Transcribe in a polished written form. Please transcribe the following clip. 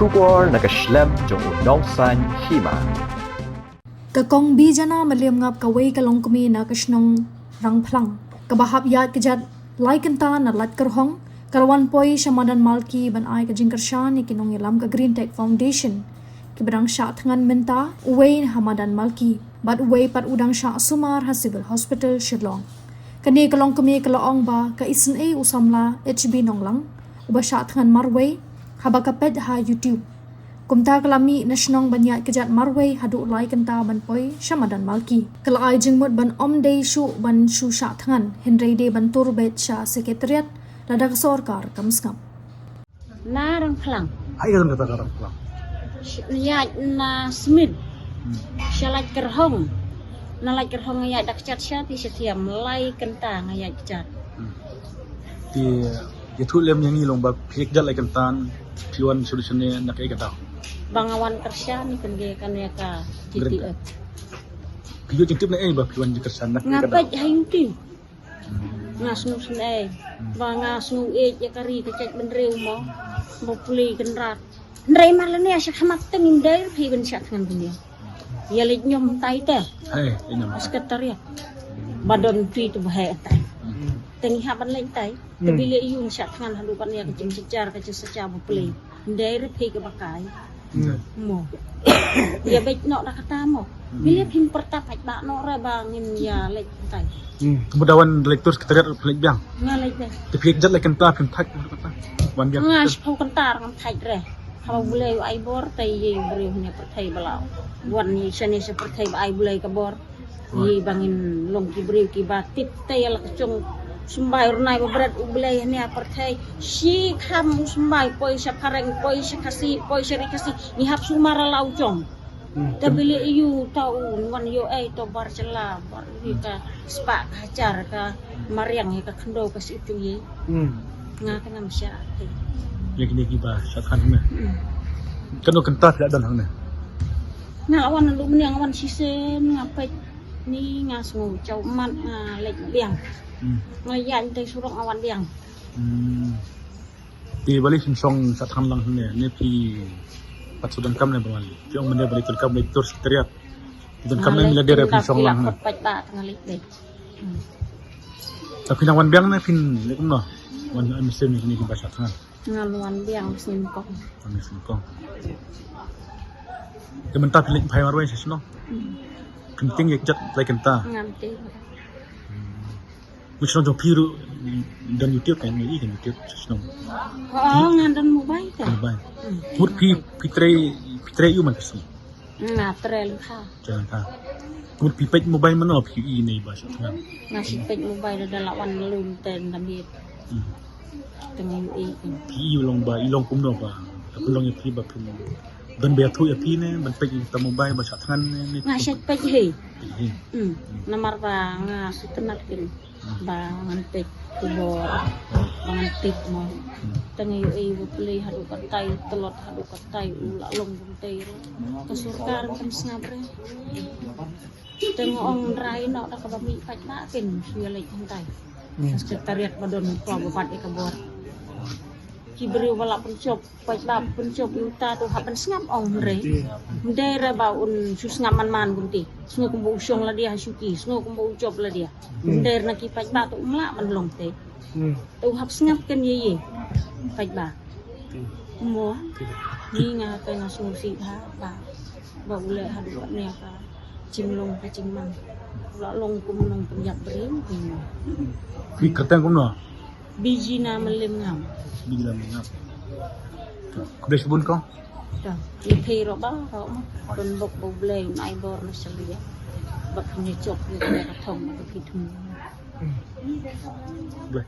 出国那个schlemm中弄山起嘛。Kakong bijana maliam ngap kawai kalong kumi na kasnong rang plang. Kabahap yat kejat lai kenta na lat kerhong. Kalawan poi Shamadan Malki ban ai ka jingkershan ni kinong ilam ka Green Tech Foundation. Kiberang sya tangan menta uway Hamadan Malki. Bat uway pat udang sya sumar ha Civil Hospital Shillong. Kani kalong kumi kalaong ba ka isin ay usamla HB nonglang. Uba sya tangan marway habakaped ha YouTube. Kumta kalami nasyonong banyak kejat marway hadu lai kenta ban poi Shamadan Malki. Kalai jengmut ban omday syu ban syu sya tangan Henry de ban turbet sya sekretariat Radak Sorkar kamskap. Narang plang. Hai kan kata orang pulang. Ya na smid. Syalat kerhong. Nalai kerhong ya dak cat syati setiam lai kentang ya cat. Di itu lem yang ni lomba pik jat lagi kentan piwan solusinya nak ikat tahu. Bangawan kersya ni kan dia kan ya ka GTF. Piwan jentip nak bah piwan jikar sana. Ngapet hayung ti. Ngasnu senai. Bangasnu ya kari kecek benreu mo. Mo puli kenrat. Ndai malane asyak hamak tengin dair pi ben syak ngan dunia. Ya lek nyom tai te. Hai, ini mah. Sekretariat. Badon pi tu bahaya tai. Tengi haban lain tai. Tapi le yun syak ngan halupan ya kecing sejar kecing secar mo puli. Dair pi ke bakai. Mo. Ya baik nok dah kata mo. Bila pin pertapat bak nok ra bangin ya lek tai. Kemudahan lektur sekretariat pelik biang. Ngalai deh. Di pik jat lagi kentan kentak kata. Wan biang. Ngas pau kentar ngam thai reh. Kalau boleh ai bor tai ye boleh punya pertai balau. Wan ni sene seperti ai boleh ke bor. Ye bangin long ki beri ki batit tai ala kecung sumbai runai berat boleh ni pertai. Si kham sumbai poi sapareng poi sakasi poi seri kasi ni hap sumara lau cong. Tapi le you tahu wan yo ai to bar cela bar ka spa hajar ka mariang ka kendo ka situ ye. Nga ka ngam sya. Yang ini kita syatkan hangnya. Kena kentat tidak dan hangnya. Ngawan lu meniang wan sisen ngapai ni ngasngu cau mat lek biang. Ngayan teh surong awan biang. Di balik song syatkan lang hangnya. Ni pi pat sudan kam ni bawali. Yang mana balik kam lektur sekretariat. Dan kam ni mila dia song lang hangnya. Pat ba ngalek deh. Tapi nang wan biang ni pin lekum no. Wan mesin ni kita syatkan. Ngaluan biang singkong. Wan singkong. Kementar pilih pai marwai sesno. Penting ya jat lagi kenta. Nganti. Mesti nong piru dan YouTube kan ni kan YouTube sesno. Oh ngandan mobile teh. Baik. Mut pitre you man kasi. Ngatrel ha. Jangan ta. Mut pipet mobile mana pi ini bahasa kan. Nasipet mobile dalawan lun ten damit. Tengah yu Pi long ba ilong kumno ba. Tapi long pi ba pin. Dan biar tu ya pi ne ban pek kita mobile bahasa kan ni. Ngaset pet he. Namar ba nga sutenakin. Ba ngantek kubor. Ngantik mo. Tengah yu beli hadu katai telot hadu katai ula long buntai. Kesurkar kan snabre. Tengah ong rai nok dak bami pat makin sialek hentai. Sekretariat badon Kabupaten Kabor. Kiberi wala pencop, pajba pencop yuta tu hapan sengap ong re. Daerah baun sus ngaman bunti. Sungai kumbu usong lah dia hasuki, sungai kumbu ucop lah dia. Daerah nak pajba tu umla manlong te. Tu hap sengap kan ye. Pajba. Mo. Ni ngata ngasusi ha ba. Ba ule hadu ni apa. Cimlong ka cimang. Wala long kumnong penyak bering. Pi katang kumno. Biji na malim ngam. Bila mengap. Kuda sebun kau. Dah, ipi roba, roba, don bok boblay, mai bor na salia. Bak punya cok ni kena katong, bak hitung. Boleh.